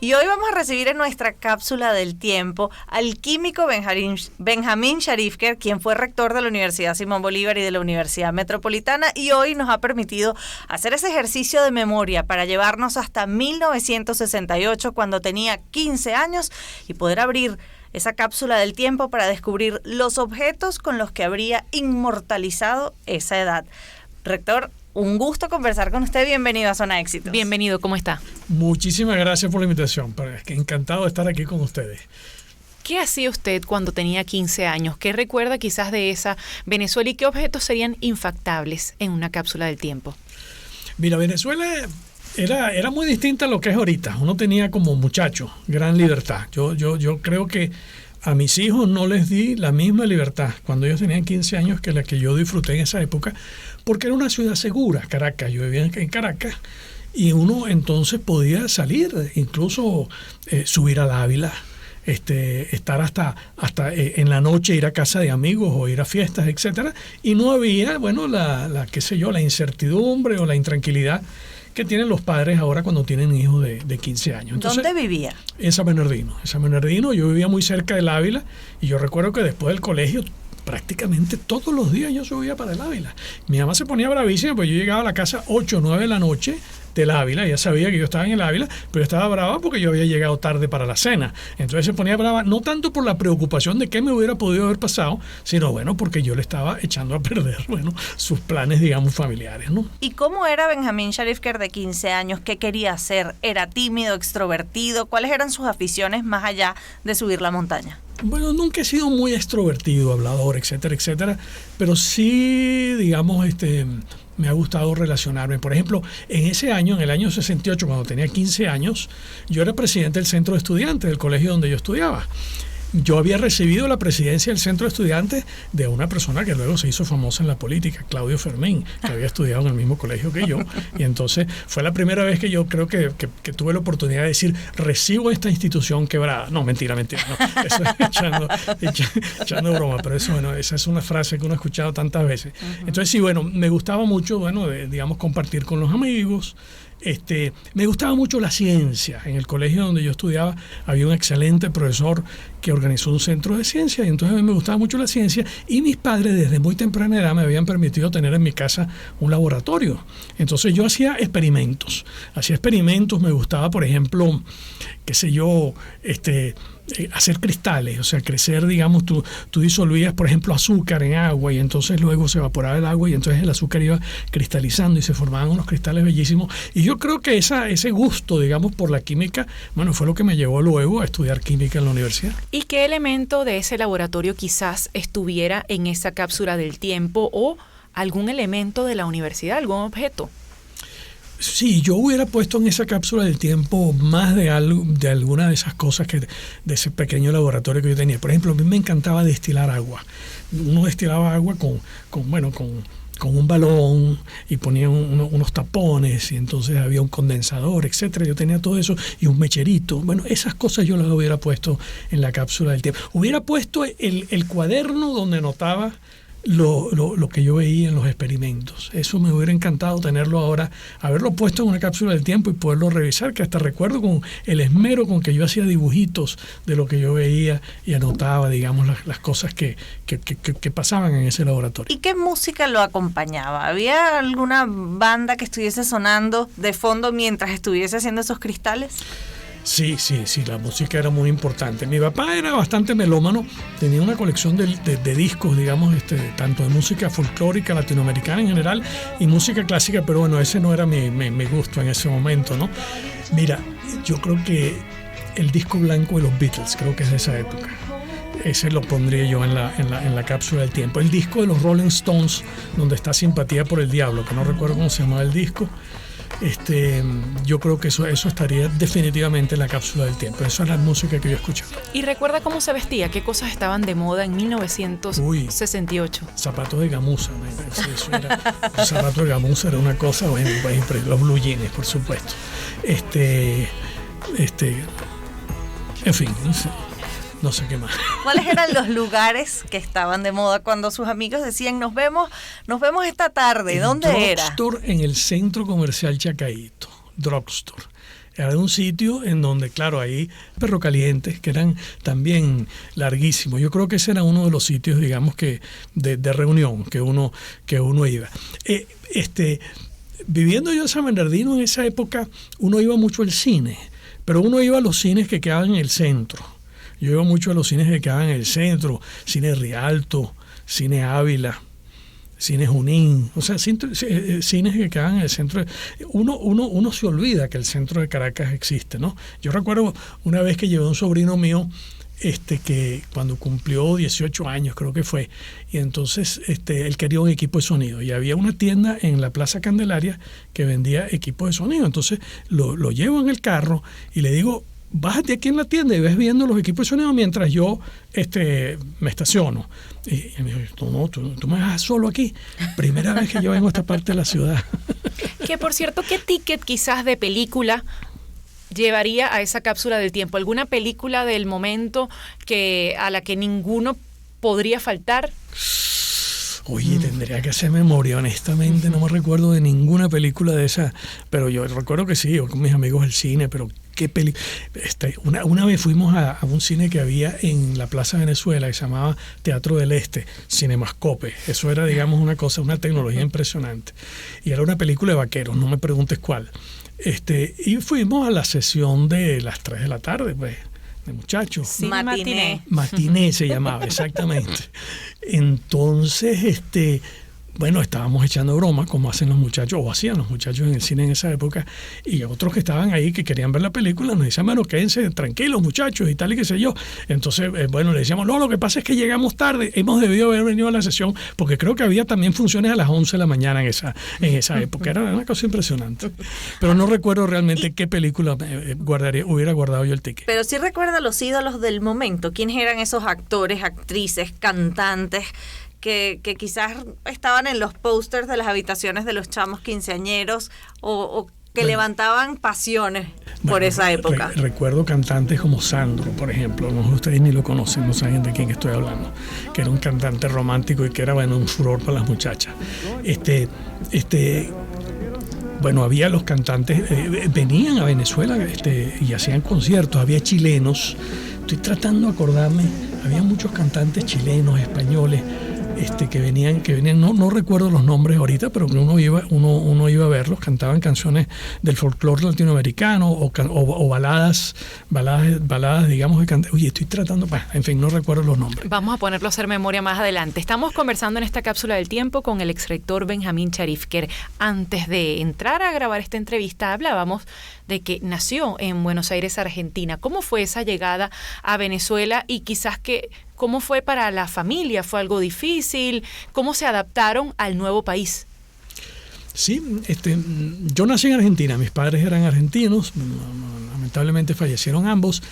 Y hoy vamos a recibir en nuestra cápsula del tiempo al químico Benjamín Sharifker, quien fue rector de la Universidad Simón Bolívar y de la Universidad Metropolitana, y hoy nos ha permitido hacer ese ejercicio de memoria para llevarnos hasta 1968, cuando tenía 15 años, y poder abrir esa cápsula del tiempo para descubrir los objetos con los que habría inmortalizado esa edad. Rector, un gusto conversar con usted. Bienvenido a Zona Éxitos. Bienvenido, ¿cómo está? Muchísimas gracias por la invitación. Encantado de estar aquí con ustedes. ¿Qué hacía usted cuando tenía 15 años? ¿Qué recuerda quizás de esa Venezuela y qué objetos serían infactables en una cápsula del tiempo? Mira, Venezuela era muy distinta a lo que es ahorita. Uno tenía como muchacho gran libertad. Yo creo que a mis hijos no les di la misma libertad cuando ellos tenían 15 años que la que yo disfruté en esa época, porque era una ciudad segura, Caracas. Yo vivía en Caracas y uno entonces podía salir, incluso subir al Ávila, estar hasta en la noche, ir a casa de amigos o ir a fiestas, etcétera, y no había, bueno, la incertidumbre o la intranquilidad que tienen los padres ahora cuando tienen hijos de 15 años. Entonces, ¿dónde vivía? En San Bernardino. Yo vivía muy cerca del Ávila y yo recuerdo que después del colegio prácticamente todos los días yo subía para el Ávila. Mi mamá se ponía bravísima, pues yo llegaba a la casa 8 o 9 de la noche del Ávila, ella sabía que yo estaba en el Ávila, pero estaba brava porque yo había llegado tarde para la cena. Entonces se ponía brava, no tanto por la preocupación de qué me hubiera podido haber pasado, sino bueno, porque yo le estaba echando a perder, bueno, sus planes, digamos, familiares, ¿no? ¿Y cómo era Benjamín Sharifker de 15 años? ¿Qué quería hacer? ¿Era tímido, extrovertido? ¿Cuáles eran sus aficiones más allá de subir la montaña? Bueno, nunca he sido muy extrovertido, hablador, etcétera, etcétera, pero sí, digamos, me ha gustado relacionarme. Por ejemplo, en ese año, en el año 68, cuando tenía 15 años, yo era presidente del centro de estudiantes del colegio donde yo estudiaba. Yo había recibido la presidencia del centro de estudiantes de una persona que luego se hizo famosa en la política, Claudio Fermín, que había estudiado en el mismo colegio que yo. Y entonces fue la primera vez que yo creo que tuve la oportunidad de decir, recibo esta institución quebrada. No, mentira. No. Eso es echando broma. Pero eso, bueno, esa es una frase que uno ha escuchado tantas veces. Entonces sí, bueno, me gustaba mucho, bueno, digamos, compartir con los amigos. Me gustaba mucho la ciencia. En el colegio donde yo estudiaba había un excelente profesor que organizó un centro de ciencia y entonces a mí me gustaba mucho la ciencia y mis padres desde muy temprana edad me habían permitido tener en mi casa un laboratorio. Entonces yo hacía experimentos, me gustaba, por ejemplo, qué sé yo, hacer cristales, o sea, crecer, digamos, tú disolvías, por ejemplo, azúcar en agua y entonces luego se evaporaba el agua y entonces el azúcar iba cristalizando y se formaban unos cristales bellísimos. Y yo creo que ese gusto, digamos, por la química, bueno, fue lo que me llevó luego a estudiar química en la universidad. ¿Y qué elemento de ese laboratorio quizás estuviera en esa cápsula del tiempo o algún elemento de la universidad, algún objeto? Sí, yo hubiera puesto en esa cápsula del tiempo más de alguna de esas cosas de ese pequeño laboratorio que yo tenía. Por ejemplo, a mí me encantaba destilar agua. Uno destilaba agua con un balón y ponía unos tapones y entonces había un condensador, etcétera. Yo tenía todo eso y un mecherito. Bueno, esas cosas yo las hubiera puesto en la cápsula del tiempo. Hubiera puesto el cuaderno donde anotaba lo que yo veía en los experimentos. Eso me hubiera encantado tenerlo ahora, haberlo puesto en una cápsula del tiempo y poderlo revisar, que hasta recuerdo con el esmero con que yo hacía dibujitos de lo que yo veía y anotaba, digamos, las cosas que pasaban en ese laboratorio. ¿Y qué música lo acompañaba? ¿Había alguna banda que estuviese sonando de fondo mientras estuviese haciendo esos cristales? Sí, la música era muy importante. Mi papá era bastante melómano, tenía una colección de discos, digamos, tanto de música folclórica latinoamericana en general y música clásica, pero bueno, ese no era mi gusto en ese momento, ¿no? Mira, yo creo que el disco blanco de los Beatles, creo que es de esa época. Ese lo pondría yo en la cápsula del tiempo. El disco de los Rolling Stones, donde está Simpatía por el Diablo, que no recuerdo cómo se llamaba el disco. Yo creo que eso estaría definitivamente en la cápsula del tiempo. Esa es la música que yo escuchaba. ¿Y recuerda cómo se vestía? ¿Qué cosas estaban de moda en 1968? Zapatos de gamuza. Los zapatos de gamuza era una cosa, bueno, los blue jeans, por supuesto. En fin, no sé qué más. ¿Cuáles eran los lugares que estaban de moda cuando sus amigos decían nos vemos esta tarde? ¿Dónde era? Drugstore en el Centro Comercial Chacaíto. Drugstore. Era de un sitio en donde, claro, hay perros calientes que eran también larguísimos. Yo creo que ese era uno de los sitios, digamos, que de reunión que uno iba. Viviendo yo en San Bernardino en esa época, uno iba mucho al cine, pero uno iba a los cines que quedaban en el centro. Yo iba mucho a los cines que quedaban en el centro, Cine Rialto, Cine Ávila, Cine Junín, o sea, cines que quedan en el centro. Uno se olvida que el centro de Caracas existe, ¿no? Yo recuerdo una vez que llevé a un sobrino mío, que cuando cumplió 18 años creo que fue, y entonces él quería un equipo de sonido, y había una tienda en la Plaza Candelaria que vendía equipos de sonido. Entonces lo llevo en el carro y le digo, bájate aquí en la tienda y ves viendo los equipos de sonido mientras yo me estaciono. Y me dijo, no, tú me dejas solo aquí. Primera vez que yo vengo a esta parte de la ciudad. Que por cierto, ¿qué ticket quizás de película llevaría a esa cápsula del tiempo? ¿Alguna película del momento a la que ninguno podría faltar? Oye, tendría que hacer memoria, honestamente no me recuerdo de ninguna película de esa, pero yo recuerdo que sí, yo con mis amigos del cine, pero qué película. Una vez fuimos a un cine que había en la Plaza Venezuela que se llamaba Teatro del Este, Cinemascope. Eso era, digamos, una tecnología impresionante. Y era una película de vaqueros, no me preguntes cuál. Y fuimos a la sesión de las 3 de la tarde, pues, de muchachos. Sí, matiné. Matiné se llamaba, exactamente. Entonces, bueno, estábamos echando broma, como hacen los muchachos, o hacían los muchachos en el cine en esa época, y otros que estaban ahí que querían ver la película nos decían, bueno, quédense tranquilos muchachos y tal y qué sé yo. Entonces, bueno, le decíamos, no, lo que pasa es que llegamos tarde, hemos debido haber venido a la sesión, porque creo que había también funciones a las 11 de la mañana en esa época. Era una cosa impresionante. Pero no recuerdo realmente qué película hubiera guardado yo el ticket. Pero sí recuerda los ídolos del momento. ¿Quiénes eran esos actores, actrices, cantantes que quizás estaban en los pósters de las habitaciones de los chamos quinceañeros o que levantaban pasiones por esa época? Recuerdo cantantes como Sandro, por ejemplo. No, ustedes ni lo conocen, no saben de quién estoy hablando. Que era un cantante romántico y que era, bueno, un furor para las muchachas. Bueno, había los cantantes, venían a Venezuela y hacían conciertos, había chilenos. Estoy tratando de acordarme, había muchos cantantes chilenos, españoles, que venían, no recuerdo los nombres ahorita, pero que uno iba a verlos, cantaban canciones del folclore latinoamericano o baladas, digamos, de cantar. Oye, estoy tratando, en fin, no recuerdo los nombres. Vamos a ponerlo a hacer memoria más adelante. Estamos conversando en esta cápsula del tiempo con el exrector Benjamín Sharifker. Antes de entrar a grabar esta entrevista, hablábamos de que nació en Buenos Aires, Argentina. ¿Cómo fue esa llegada a Venezuela y quizás cómo fue para la familia? ¿Fue algo difícil? ¿Cómo se adaptaron al nuevo país? Sí, yo nací en Argentina, mis padres eran argentinos, lamentablemente fallecieron ambos.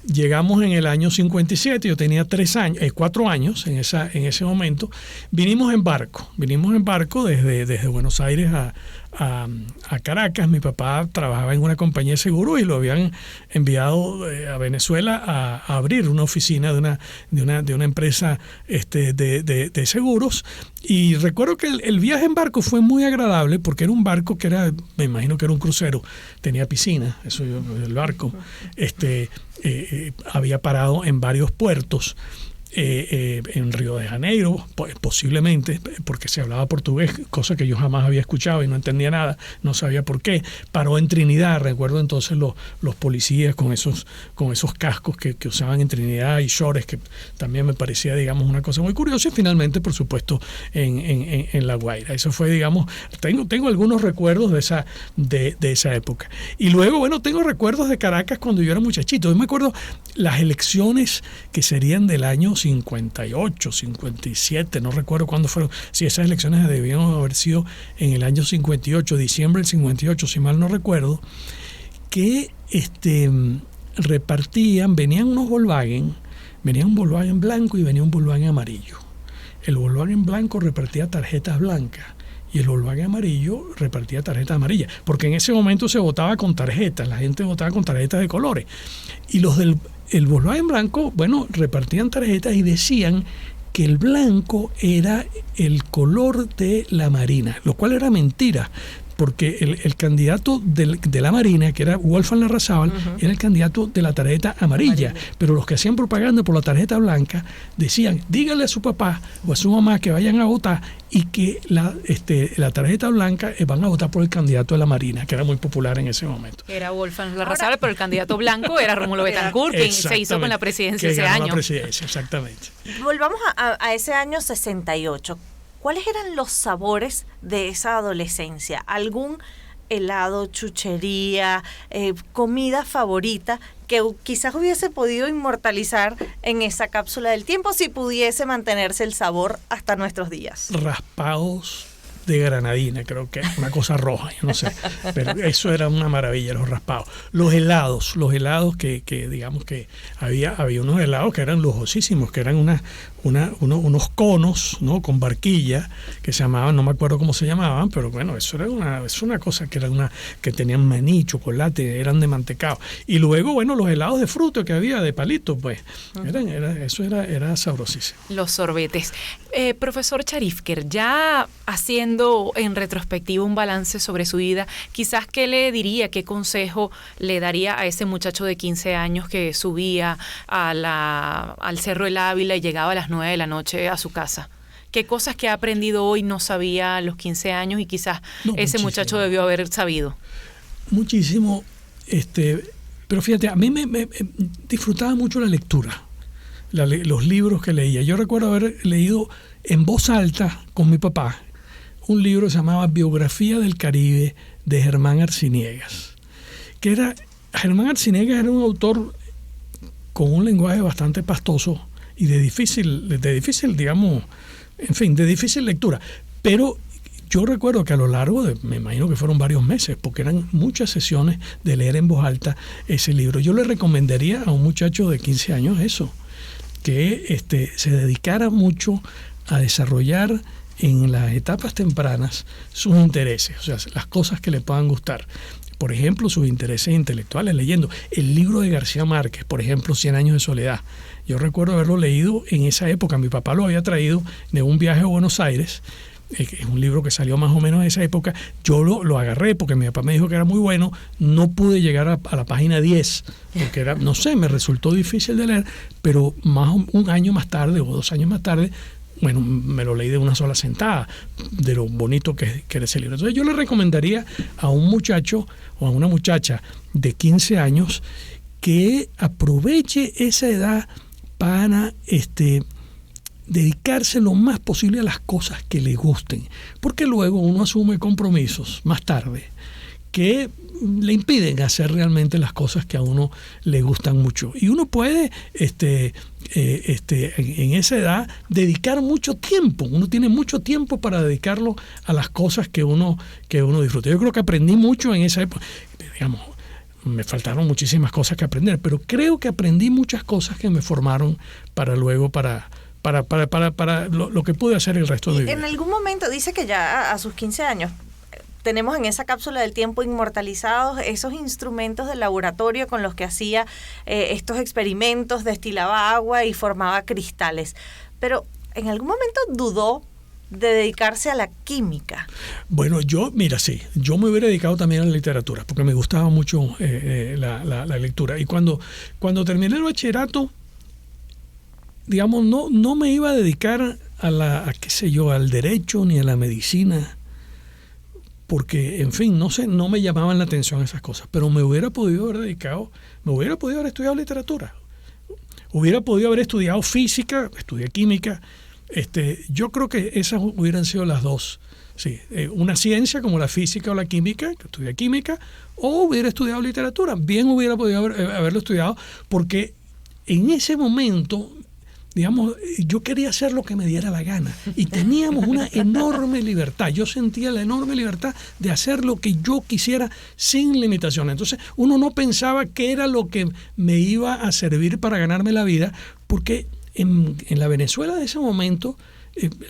Llegamos en el año 57, yo tenía 4 años en ese momento. Vinimos en barco desde Buenos Aires a Caracas. Mi papá trabajaba en una compañía de seguros y lo habían enviado a Venezuela a abrir una oficina de una empresa de seguros. Y recuerdo que el viaje en barco fue muy agradable porque era un barco me imagino que era un crucero, tenía piscina, el barco. Había parado en varios puertos. En Río de Janeiro, posiblemente, porque se hablaba portugués, cosa que yo jamás había escuchado y no entendía nada, no sabía por qué. Paró en Trinidad, recuerdo entonces los policías con esos cascos que usaban en Trinidad y shorts, que también me parecía, digamos, una cosa muy curiosa. Y finalmente, por supuesto, en La Guaira. Eso fue, digamos, tengo algunos recuerdos de esa época. Y luego, bueno, tengo recuerdos de Caracas cuando yo era muchachito. Yo me acuerdo las elecciones que serían del año 58, 57, no recuerdo cuándo fueron, si esas elecciones debían haber sido en el año 58, diciembre del 58, si mal no recuerdo, que venían unos Volkswagen, venía un Volkswagen blanco y venía un Volkswagen amarillo. El Volkswagen blanco repartía tarjetas blancas y el Volkswagen amarillo repartía tarjetas amarillas, porque en ese momento se votaba con tarjetas, la gente votaba con tarjetas de colores. Y los del Volkswagen blanco, bueno, repartían tarjetas y decían que el blanco era el color de la Marina, lo cual era mentira, porque el candidato de la Marina, que era Wolfgang Larrazábal, era el candidato de la tarjeta amarilla. Pero los que hacían propaganda por la tarjeta blanca decían, dígale a su papá o a su mamá que vayan a votar y que la tarjeta blanca van a votar por el candidato de la Marina, que era muy popular en ese momento. Era Wolfgang Larrazábal, pero el candidato blanco era Rómulo Betancourt, quien se hizo con la presidencia ese año. La presidencia, exactamente. Volvamos a ese año 68. ¿Cuáles eran los sabores de esa adolescencia? ¿Algún helado, chuchería, comida favorita que quizás hubiese podido inmortalizar en esa cápsula del tiempo si pudiese mantenerse el sabor hasta nuestros días? Raspados de granadina, creo que una cosa roja, yo no sé, pero eso era una maravilla, los raspados. Los helados que digamos que había unos helados que eran lujosísimos, que eran unos conos, ¿no?, con barquilla, que se llamaban, no me acuerdo cómo se llamaban, pero bueno, eso era una cosa que tenían maní, chocolate, eran de mantecado. Y luego, bueno, los helados de fruta que había, de palitos, pues, eso era sabrosísimo. Los sorbetes. Profesor Charifker, ya haciendo en retrospectiva un balance sobre su vida, quizás ¿qué le diría, qué consejo le daría a ese muchacho de 15 años que subía al Cerro El Ávila y llegaba a las 9 de la noche a su casa? ¿Qué cosas que ha aprendido hoy no sabía a los 15 años y quizás ese muchacho debió haber sabido? Muchísimo, pero fíjate, a mí me disfrutaba mucho la lectura, los libros que leía. Yo recuerdo haber leído en voz alta con mi papá un libro que se llamaba Biografía del Caribe de Germán Arciniegas. Germán Arciniegas era un autor con un lenguaje bastante pastoso y de difícil, digamos, en fin, de difícil lectura. Pero yo recuerdo que a lo largo me imagino que fueron varios meses, porque eran muchas sesiones de leer en voz alta ese libro. Yo le recomendaría a un muchacho de 15 años eso, que se dedicara mucho a desarrollar en las etapas tempranas sus intereses, o sea, las cosas que le puedan gustar. Por ejemplo, sus intereses intelectuales, leyendo el libro de García Márquez, por ejemplo, 100 años de soledad. Yo recuerdo haberlo leído en esa época. Mi papá lo había traído de un viaje a Buenos Aires. Es un libro que salió más o menos en esa época. Yo lo agarré porque mi papá me dijo que era muy bueno. No pude llegar a la página 10 porque no sé, me resultó difícil de leer, pero un año más tarde o 2 años más tarde, bueno, me lo leí de una sola sentada, de lo bonito que era ese libro. Entonces yo le recomendaría a un muchacho o a una muchacha de 15 años que aproveche esa edad para dedicarse lo más posible a las cosas que le gusten, porque luego uno asume compromisos más tarde que le impiden hacer realmente las cosas que a uno le gustan mucho. Y uno puede, en esa edad, dedicar mucho tiempo. Uno tiene mucho tiempo para dedicarlo a las cosas que uno disfruta. Yo creo que aprendí mucho en esa época. Digamos, me faltaron muchísimas cosas que aprender, pero creo que aprendí muchas cosas que me formaron para luego, para lo que pude hacer el resto de mi vida. En algún momento, dice que ya a sus 15 años, tenemos en esa cápsula del tiempo inmortalizados esos instrumentos de laboratorio con los que hacía estos experimentos, destilaba agua y formaba cristales. Pero ¿en algún momento dudó de dedicarse a la química? Bueno, yo me hubiera dedicado también a la literatura, porque me gustaba mucho la lectura. Y cuando terminé el bachillerato, digamos, no me iba a dedicar al derecho ni a la medicina, porque, en fin, no sé, no me llamaban la atención esas cosas, pero me hubiera podido haber estudiado literatura, hubiera podido haber estudiado física, estudié química. Yo creo que esas hubieran sido las dos. Sí, una ciencia como la física o la química, que estudié química, o hubiera estudiado literatura. Bien hubiera podido haberlo estudiado, porque en ese momento, digamos, yo quería hacer lo que me diera la gana y teníamos una enorme libertad. Yo sentía la enorme libertad de hacer lo que yo quisiera sin limitaciones. Entonces uno no pensaba qué era lo que me iba a servir para ganarme la vida, porque en la Venezuela de ese momento,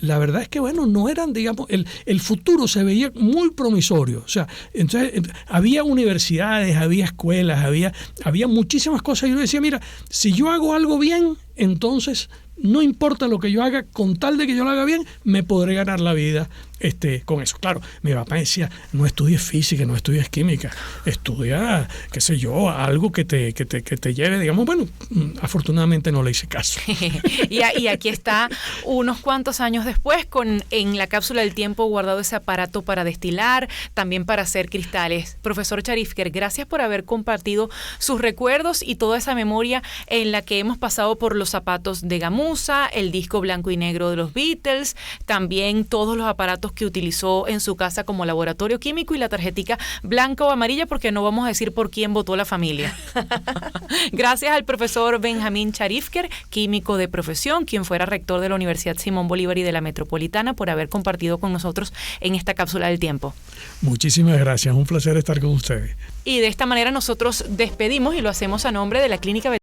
la verdad es que, bueno, no eran, digamos, el futuro se veía muy promisorio. O sea, entonces había universidades, había escuelas, había muchísimas cosas. Y yo decía, mira, si yo hago algo bien, entonces no importa lo que yo haga, con tal de que yo lo haga bien, me podré ganar la vida con eso. Claro, mi papá decía, no estudies física, no estudies química, estudia, qué sé yo, algo que te lleve, digamos, bueno, afortunadamente no le hice caso. Y aquí está, unos cuantos años después, en la cápsula del tiempo guardado ese aparato para destilar, también para hacer cristales. Profesor Charifker, gracias por haber compartido sus recuerdos y toda esa memoria en la que hemos pasado por los zapatos de gamuza, el disco blanco y negro de los Beatles, también todos los aparatos que utilizó en su casa como laboratorio químico y la tarjetica blanca o amarilla, porque no vamos a decir por quién votó la familia. Gracias al profesor Benjamín Charifker, químico de profesión, quien fuera rector de la Universidad Simón Bolívar y de la Metropolitana, por haber compartido con nosotros en esta cápsula del tiempo. Muchísimas gracias, un placer estar con ustedes. Y de esta manera nosotros despedimos y lo hacemos a nombre de la Clínica